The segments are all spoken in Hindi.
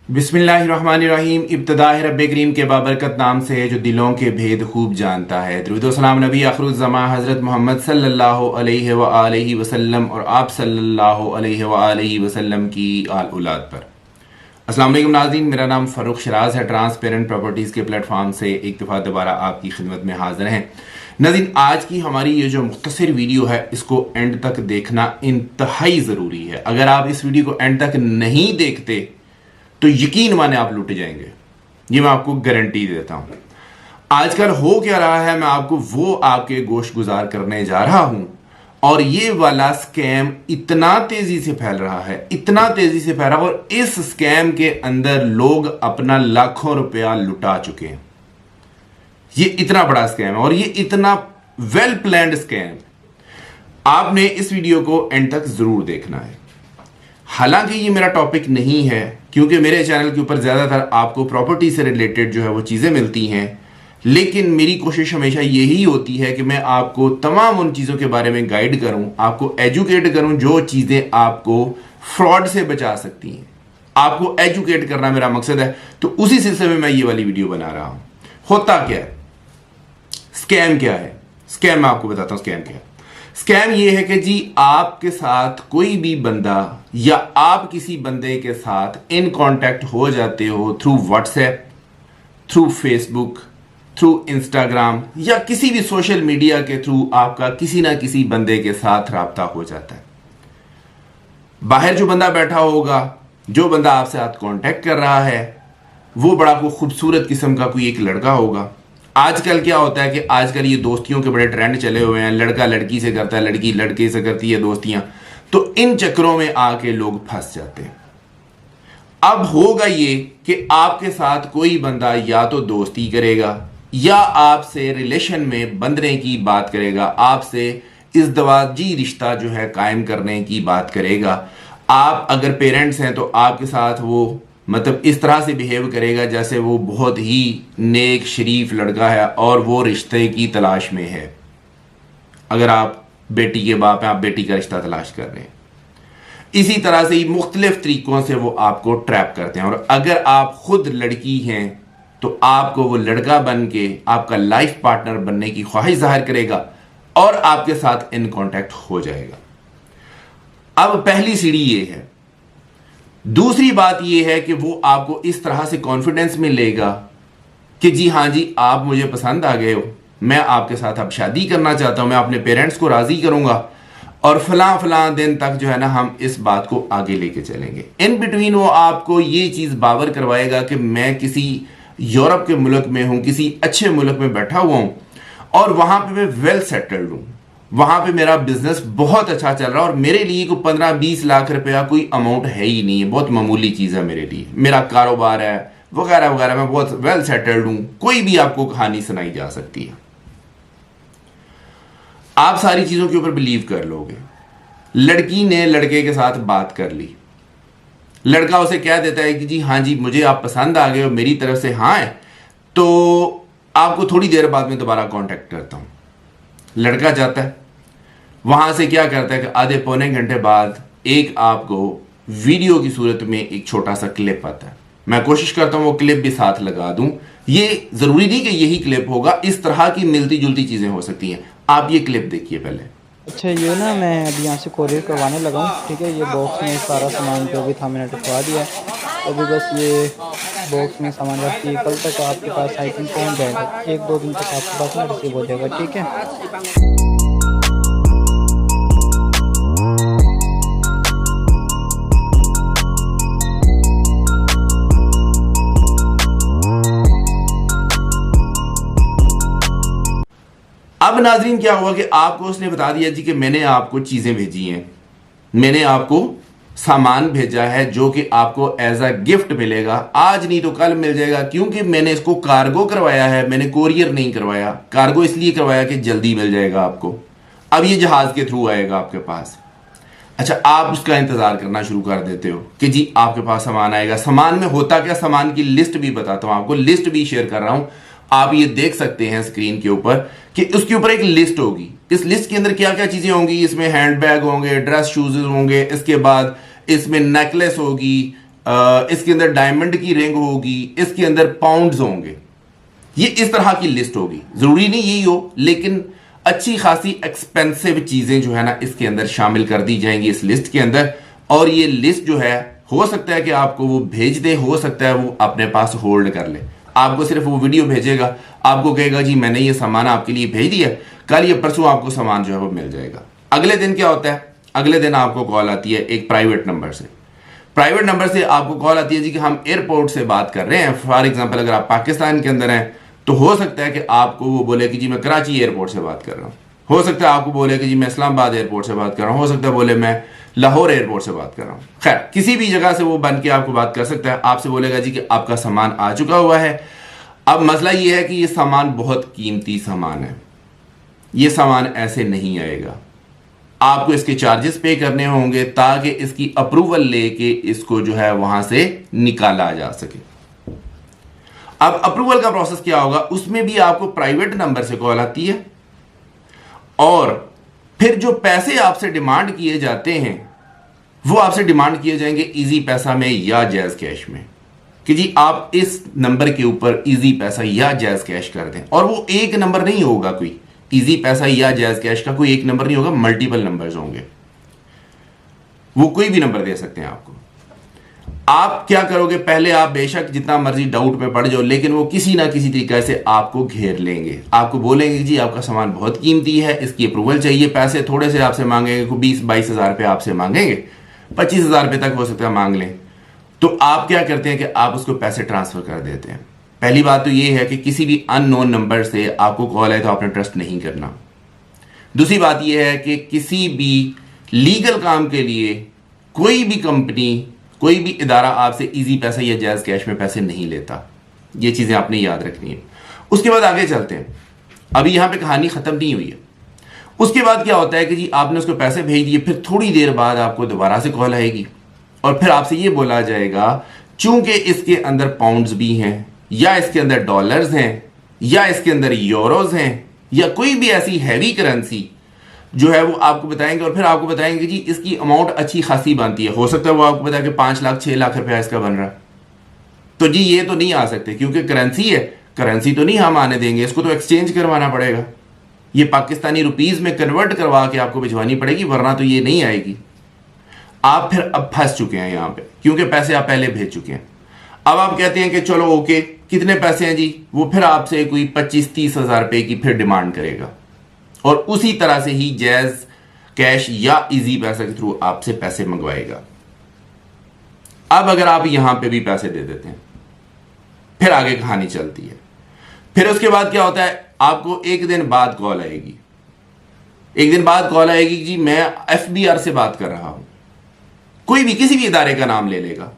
बिस्मिल्लाहिर्रहमानिर्रहीम। इब्तिदा है रब्बे करीम के बाबरकत नाम से है जो दिलों के भेद खूब जानता है। दुरूद व सलाम नबी आखिरुज़्ज़मा हज़रत मोहम्मद सल्लल्लाहु अलैहि व आलिहि वसल्लम और आप सल्लल्लाहु अलैहि व आलिहि वसल्लम की आल औलाद पर। अस्सलाम वालेकुम नाज़रीन, मेरा नाम फ़ारूक शराज है। ट्रांसपेरेंट प्रॉपर्टीज़ के प्लेटफॉर्म से एक दफ़ा दोबारा आपकी खिदमत में हाजिर हैं। नाज़रीन, आज की हमारी ये जो मुख्तसर वीडियो है इसको एंड तक देखना इंतहाई ज़रूरी है। अगर आप इस वीडियो को एंड तक नहीं देखते तो यकीन माने आप लुट जाएंगे, ये मैं आपको गारंटी देता हूं। आजकल हो क्या रहा है, मैं आपको वो आपके गोश गुजार करने जा रहा हूं। और ये वाला स्कैम इतना तेजी से फैल रहा है, इतना तेजी से फैल रहा है, और इस स्कैम के अंदर लोग अपना लाखों रुपया लुटा चुके हैं। ये इतना बड़ा स्कैम है और ये इतना वेल प्लान्ड स्कैम। आपने इस वीडियो को एंड तक जरूर देखना है। हालांकि ये मेरा टॉपिक नहीं है, क्योंकि मेरे चैनल के ऊपर ज़्यादातर आपको प्रॉपर्टी से रिलेटेड जो है वो चीज़ें मिलती हैं, लेकिन मेरी कोशिश हमेशा यही होती है कि मैं आपको तमाम उन चीज़ों के बारे में गाइड करूं, आपको एजुकेट करूं जो चीज़ें आपको फ्रॉड से बचा सकती हैं। आपको एजुकेट करना मेरा मकसद है, तो उसी सिलसिले में मैं ये वाली वीडियो बना रहा हूं। होता क्या है, स्कैम क्या है? स्कैम मैं आपको बताता हूं स्कैम क्या है। स्कैम ये है कि जी आपके साथ कोई भी बंदा या आप किसी बंदे के साथ इन कांटेक्ट हो जाते हो through WhatsApp, through Facebook, through Instagram या किसी भी सोशल मीडिया के थ्रू आपका किसी ना किसी बंदे के साथ राब्ता हो जाता है। बाहर जो बंदा बैठा होगा, जो बंदा आपसे साथ कांटेक्ट कर रहा है, वो बड़ा को खूबसूरत किस्म का कोई एक लड़का होगा। आजकल क्या होता है कि आजकल ये दोस्तियों के बड़े ट्रेंड चले हुए हैं, लड़का लड़की से करता है, लड़की लड़के से करती है दोस्तियां, तो इन चक्करों में आके लोग फंस जाते हैं। अब होगा ये कि आपके साथ कोई बंदा या तो दोस्ती करेगा या आपसे रिलेशन में बंधने की बात करेगा, आपसे इज़्दवाजी रिश्ता जो है कायम करने की बात करेगा। आप अगर पेरेंट्स हैं तो आपके साथ वो मतलब इस तरह से बिहेव करेगा जैसे वो बहुत ही नेक शरीफ लड़का है और वो रिश्ते की तलाश में है। अगर आप बेटी के बाप हैं, आप बेटी का रिश्ता तलाश कर रहे हैं, इसी तरह से ही मुख्तलिफ तरीकों से वो आपको ट्रैप करते हैं। और अगर आप खुद लड़की हैं तो आपको वो लड़का बन के आपका लाइफ पार्टनर बनने की ख्वाहिश जाहिर करेगा और आपके साथ इन कांटेक्ट हो जाएगा। अब पहली सीढ़ी ये है। दूसरी बात यह है कि वो आपको इस तरह से कॉन्फिडेंस में लेगा कि जी हाँ जी, आप मुझे पसंद आ गए हो, मैं आपके साथ अब शादी करना चाहता हूं, मैं अपने पेरेंट्स को राजी करूंगा और फलां दिन तक जो है ना हम इस बात को आगे लेके चलेंगे। इन बिटवीन वो आपको ये चीज बावर करवाएगा कि मैं किसी यूरोप के मुल्क में हूं, किसी अच्छे मुल्क में बैठा हुआ हूं और वहां पर मैं वेल सेटल्ड हूं, वहां पे मेरा बिजनेस बहुत अच्छा चल रहा है और मेरे लिए कोई 15-20 लाख रुपया कोई अमाउंट है ही नहीं है, बहुत मामूली चीज है मेरे लिए, मेरा कारोबार है वगैरह वगैरह, मैं बहुत वेल सेटल्ड हूं। कोई भी आपको कहानी सुनाई जा सकती है, आप सारी चीजों के ऊपर बिलीव कर लोगे। लड़की ने लड़के के साथ बात कर ली, लड़का उसे कह देता है कि जी हाँ जी, मुझे आप पसंद आ गए हो, मेरी तरफ से हाँ है, तो आपको थोड़ी देर बाद में दोबारा कॉन्टेक्ट करता हूं। लड़का जाता है, वहां से क्या करता है कि आधे पौने घंटे बाद एक आपको वीडियो की सूरत में एक छोटा सा क्लिप आता है। मैं कोशिश करता हूं वो क्लिप भी साथ लगा दूं। ये जरूरी नहीं कि यही क्लिप होगा, इस तरह की मिलती जुलती चीजें हो सकती हैं। आप ये क्लिप देखिए पहले। अच्छा, ये ना मैं अभी यहाँ से कोरियर करवाने लगा हूँ, ठीक है। ये बॉक्स में सारा सामान जो भी था मैंने रखवा दिया है। अभी बस ये बॉक्स में सामान रखिए, कल तक आपके पास आइटम पहुँच जाएगा। 1-2 दिन तक आपके पास ना रिसीव हो जाएगा, ठीक है। अब नाजरीन क्या हुआ कि आपको उसने बता दिया जी कि मैंने आपको चीजें भेजी हैं, मैंने आपको सामान भेजा है जो कि आपको एज अ गिफ्ट मिलेगा, आज नहीं तो कल मिल जाएगा, क्योंकि मैंने इसको कार्गो करवाया है, मैंने कोरियर नहीं करवाया। कार्गो इसलिए करवाया कि जल्दी मिल जाएगा आपको, अब ये जहाज के थ्रू आएगा आपके पास। अच्छा, आप उसका इंतजार करना शुरू कर देते हो कि जी आपके पास सामान आएगा। सामान में होता क्या, सामान की लिस्ट भी बताता हूं आपको, लिस्ट भी शेयर कर रहा हूं। आप ये देख सकते हैं स्क्रीन के ऊपर कि उसके ऊपर एक लिस्ट होगी। इस लिस्ट के अंदर क्या क्या चीजें होंगी, इसमें हैंडबैग होंगे, ड्रेस शूज होंगे, इसके बाद इसमें नेकलेस होगी, इसके अंदर डायमंड की रिंग होगी, इसके अंदर पाउंड्स होंगे। ये इस तरह की लिस्ट होगी। जरूरी नहीं यही हो, लेकिन अच्छी खासी एक्सपेंसिव चीजें जो है ना इसके अंदर शामिल कर दी जाएंगी इस लिस्ट के अंदर। और ये लिस्ट जो है हो सकता है कि आपको वो भेज दे, हो सकता है वो अपने पास होल्ड कर ले। आपको सिर्फ वो वीडियो भेजेगा, आपको कहेगा जी मैंने ये सामान आपके लिए भेज दिया, कल या परसों आपको सामान जो है वो मिल जाएगा। अगले दिन क्या होता है, अगले दिन आपको कॉल आती है एक प्राइवेट नंबर से। प्राइवेट नंबर से आपको कॉल आती है जी कि हम एयरपोर्ट से बात कर रहे हैं। फॉर एग्जांपल अगर आप पाकिस्तान के अंदर हैं तो हो सकता है कि आपको वो बोले कि जी मैं कराची एयरपोर्ट से बात कर रहा हूँ, हो सकता है आपको बोले कि जी मैं इस्लामाबाद एयरपोर्ट से बात कर रहा हूँ, हो सकता है बोले मैं लाहौर एयरपोर्ट से बात कर रहा हूँ। खैर किसी भी जगह से वो बन के आपको बात कर सकता है। आपसे बोलेगा जी कि आपका सामान आ चुका हुआ है। अब मसला ये है कि ये सामान बहुत कीमती सामान है, ये सामान ऐसे नहीं आएगा। आपको इसके चार्जेस पे करने होंगे ताकि इसकी अप्रूवल लेके इसको जो है वहां से निकाला जा सके। अब अप्रूवल का प्रोसेस क्या होगा, उसमें भी आपको प्राइवेट नंबर से कॉल आती है और फिर जो पैसे आपसे डिमांड किए जाते हैं वो आपसे डिमांड किए जाएंगे इजी पैसा में या जैज कैश में, कि जी आप इस नंबर के ऊपर इजी पैसा या जैज कैश कर दें। और वो एक नंबर नहीं होगा, कोई इजी पैसा या जैज कैश का कोई एक नंबर नहीं होगा, मल्टीपल नंबर्स होंगे। वो कोई भी नंबर दे सकते हैं आपको। आप क्या करोगे, पहले आप बेशक जितना मर्जी डाउट में पड़ जाओ, लेकिन वो किसी ना किसी तरीके से आपको घेर लेंगे। आपको बोलेंगे जी आपका सामान बहुत कीमती है, इसकी अप्रूवल चाहिए। पैसे थोड़े से आपसे मांगेंगे, 20-22 हज़ार रुपये आपसे मांगेंगे, 25 हज़ार रुपये तक हो सकता है मांग लें। तो आप क्या करते हैं कि आप उसको पैसे ट्रांसफर कर देते हैं। पहली बात तो ये है कि किसी भी अननोन नंबर से आपको कॉल है तो आपने ट्रस्ट नहीं करना। दूसरी बात यह है कि किसी भी लीगल काम के लिए कोई भी कंपनी, कोई भी इदारा आपसे इजी पैसा या जायज कैश में पैसे नहीं लेता। ये चीजें आपने याद रखनी है। उसके बाद आगे चलते हैं। अभी यहां पे कहानी खत्म नहीं हुई है। उसके बाद क्या होता है कि जी आपने उसको पैसे भेज दिए, फिर थोड़ी देर बाद आपको दोबारा से कॉल आएगी और फिर आपसे ये बोला जाएगा चूंकि इसके अंदर पाउंड्स भी हैं या इसके अंदर डॉलर्स हैं या इसके अंदर यूरोज हैं या कोई भी ऐसी हैवी करेंसी जो है वो आपको बताएंगे। और फिर आपको बताएंगे कि जी इसकी अमाउंट अच्छी खासी बनती है। हो सकता है वो आपको बताए कि 5 लाख 6 लाख रुपया इसका बन रहा है, तो जी ये तो नहीं आ सकते क्योंकि करेंसी है, करेंसी तो नहीं हम आने देंगे, इसको तो एक्सचेंज करवाना पड़ेगा। ये पाकिस्तानी रुपीज में कन्वर्ट करवा के आपको भिजवानी पड़ेगी, वरना तो ये नहीं आएगी। आप फिर अब फंस चुके हैं यहां पे क्योंकि पैसे आप पहले भेज चुके हैं। अब आप कहते हैं कि चलो ओके कितने पैसे हैं जी, वो फिर आपसे कोई 25-30 हज़ार रुपए की फिर डिमांड करेगा और उसी तरह से ही जैज कैश या इजी पैसा के थ्रू आपसे पैसे मंगवाएगा। अब अगर आप यहां पे भी पैसे दे देते हैं, फिर आगे कहानी चलती है। फिर उसके बाद क्या होता है, आपको एक दिन बाद कॉल आएगी। एक दिन बाद कॉल आएगी जी मैं एफबीआर से बात कर रहा हूं। कोई भी किसी भी इदारे का नाम ले लेगा,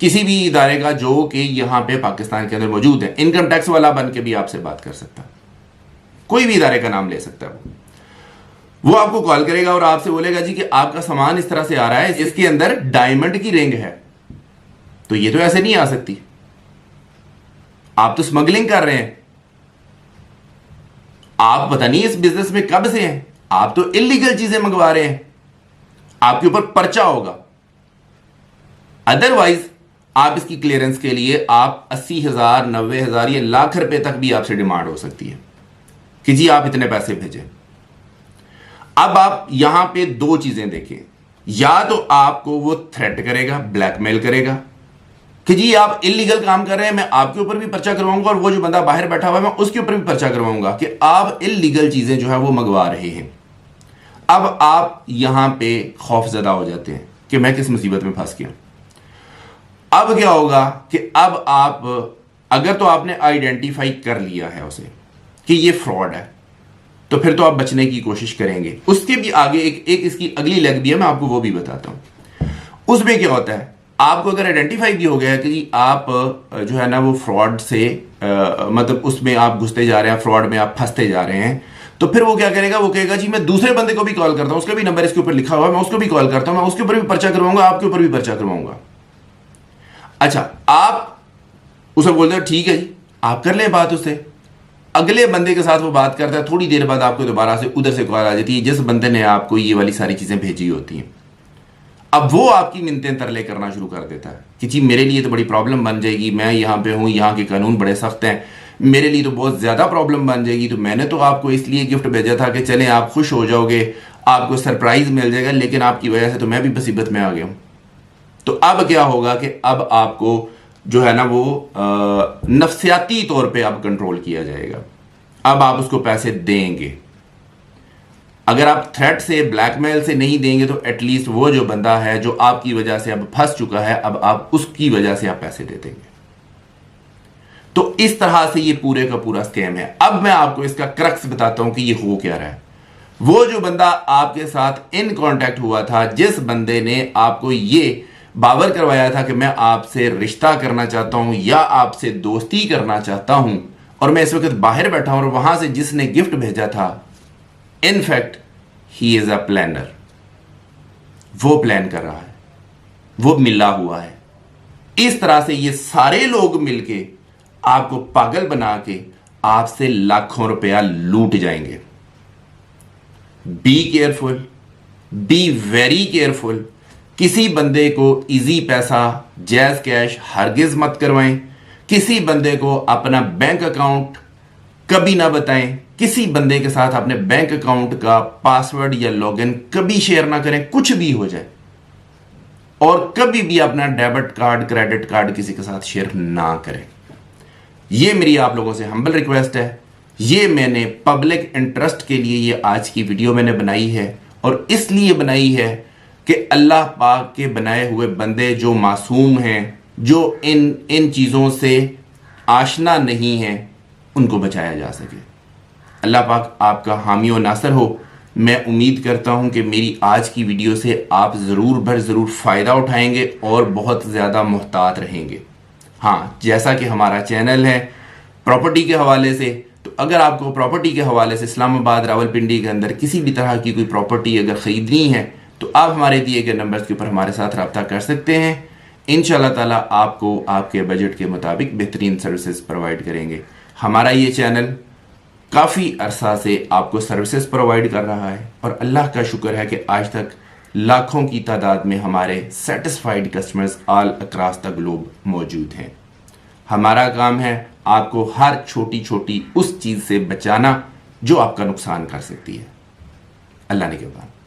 किसी भी इदारे का जो कि यहां पे पाकिस्तान के अंदर मौजूद है। इनकम टैक्स वाला बन के भी आपसे बात कर सकता है, कोई भी इदारे का नाम ले सकता है। वो आपको कॉल करेगा और आपसे बोलेगा जी कि आपका सामान इस तरह से आ रहा है, इसके अंदर डायमंड की रिंग है, तो ये तो ऐसे नहीं आ सकती, आप तो स्मगलिंग कर रहे हैं, आप पता नहीं इस बिजनेस में कब से हैं, आप तो इलीगल चीजें मंगवा रहे हैं, आपके ऊपर पर्चा होगा। अदरवाइज आप इसकी क्लियरेंस के लिए आप 80,000, 90,000 या लाख रुपए तक भी आपसे डिमांड हो सकती है कि जी आप इतने पैसे भेजें। अब आप यहां पे दो चीजें देखें, या तो आपको वो थ्रेट करेगा, ब्लैकमेल करेगा कि जी आप इलीगल काम कर रहे हैं, मैं आपके ऊपर भी पर्चा करवाऊंगा और वो जो बंदा बाहर बैठा हुआ है मैं उसके ऊपर भी पर्चा करवाऊंगा कि आप इलीगल चीजें जो है वो मंगवा रहे हैं। अब आप यहां पे खौफजदा हो जाते हैं कि मैं किस मुसीबत में फंस गया। अब क्या होगा कि अब आप अगर तो आपने आइडेंटिफाई कर लिया है उसे कि ये फ्रॉड है, तो फिर तो आप बचने की कोशिश करेंगे। उसके भी आगे एक इसकी अगली लेग भी है, मैं आपको वो भी बताता हूं। उसमें क्या होता है, आपको अगर आइडेंटिफाई भी हो गया है कि जी आप जो है ना वो फ्रॉड से मतलब उसमें आप घुसते जा रहे हैं, फ्रॉड में आप फंसते जा रहे हैं, तो फिर वो क्या करेगा, वो कहेगा जी मैं दूसरे बंदे को भी कॉल करता हूं, उसका भी नंबर इसके ऊपर लिखा हुआ है, मैं उसको भी कॉल करता हूं, मैं उसके ऊपर भी पर्चा करवाऊंगा, आपके ऊपर भी पर्चा करवाऊंगा। अच्छा, आप उसे बोलते हो ठीक है जी आप कर ले बात उससे। अगले बंदे के साथ वो बात करता है, थोड़ी देर बाद आपको दोबारा से उधर से कॉल आ जाती है जिस बंदे ने आपको ये वाली सारी चीजें भेजी होती हैं। अब वो आपकी मिन्नतें तरले करना शुरू कर देता है कि जी मेरे लिए तो बड़ी प्रॉब्लम बन जाएगी, मैं यहाँ पे हूँ, यहाँ के कानून बड़े सख्त हैं, मेरे लिए तो बहुत ज़्यादा प्रॉब्लम बन जाएगी, तो मैंने तो आपको इसलिए गिफ्ट भेजा था कि चलें आप खुश हो जाओगे, आपको सरप्राइज मिल जाएगा, लेकिन आपकी वजह से तो मैं भी मुसीबत में आ गया हूँ। तो अब क्या होगा कि अब आपको जो है ना वो नफ्सियाती तौर पे अब कंट्रोल किया जाएगा। अब आप उसको पैसे देंगे। अगर आप थ्रेट से, ब्लैकमेल से नहीं देंगे तो एटलीस्ट वो जो बंदा है जो आपकी वजह से अब फंस चुका है, अब आप उसकी वजह से आप पैसे दे देंगे। तो इस तरह से ये पूरे का पूरा स्कैम है। अब मैं आपको इसका क्रक्स बताता हूं कि ये हो क्या रहा है। वो जो बंदा आपके साथ इन कांटेक्ट हुआ था, जिस बंदे ने आपको ये बावर करवाया था कि मैं आपसे रिश्ता करना चाहता हूं या आपसे दोस्ती करना चाहता हूं, और मैं इस वक्त बाहर बैठा हूं, और वहां से जिसने गिफ्ट भेजा था, in fact he is a planner. वो प्लान कर रहा है, वो मिला हुआ है। इस तरह से ये सारे लोग मिलके आपको पागल बना के आपसे लाखों रुपया लूट जाएंगे। Be careful, be very careful. किसी बंदे को इजी पैसा, जैज कैश हरगिज मत करवाएं। किसी बंदे को अपना बैंक अकाउंट कभी ना बताएं। किसी बंदे के साथ अपने बैंक अकाउंट का पासवर्ड या लॉगिन कभी शेयर ना करें, कुछ भी हो जाए। और कभी भी अपना डेबिट कार्ड, क्रेडिट कार्ड किसी के साथ शेयर ना करें। ये मेरी आप लोगों से हम्बल रिक्वेस्ट है। ये मैंने पब्लिक इंटरेस्ट के लिए ये आज की वीडियो मैंने बनाई है, और इसलिए बनाई है कि अल्लाह पाक के बनाए हुए बंदे जो मासूम हैं, जो इन चीज़ों से आशना नहीं हैं, उनको बचाया जा सके। अल्लाह पाक आपका हामी और नासर हो। मैं उम्मीद करता हूं कि मेरी आज की वीडियो से आप ज़रूर फ़ायदा उठाएंगे और बहुत ज़्यादा मुहतात रहेंगे। हाँ, जैसा कि हमारा चैनल है प्रॉपर्टी के हवाले से, तो अगर आपको प्रॉपर्टी के हवाले से इस्लामाबाद, रावलपिंडी के अंदर किसी भी तरह की कोई प्रॉपर्टी अगर ख़रीदनी है, तो आप हमारे दिए गए नंबर्स के ऊपर हमारे साथ रब्ता कर सकते हैं। इंशाल्लाह ताला आपको आपके बजट के मुताबिक बेहतरीन सर्विसेज प्रोवाइड करेंगे। हमारा ये चैनल काफ़ी अरसा से आपको सर्विसेज प्रोवाइड कर रहा है, और अल्लाह का शुक्र है कि आज तक लाखों की तादाद में हमारे satisfied customers all across the globe मौजूद हैं। हमारा काम है आपको हर छोटी छोटी उस चीज़ से बचाना जो आपका नुकसान कर सकती है। अल्लाह ने के बाद।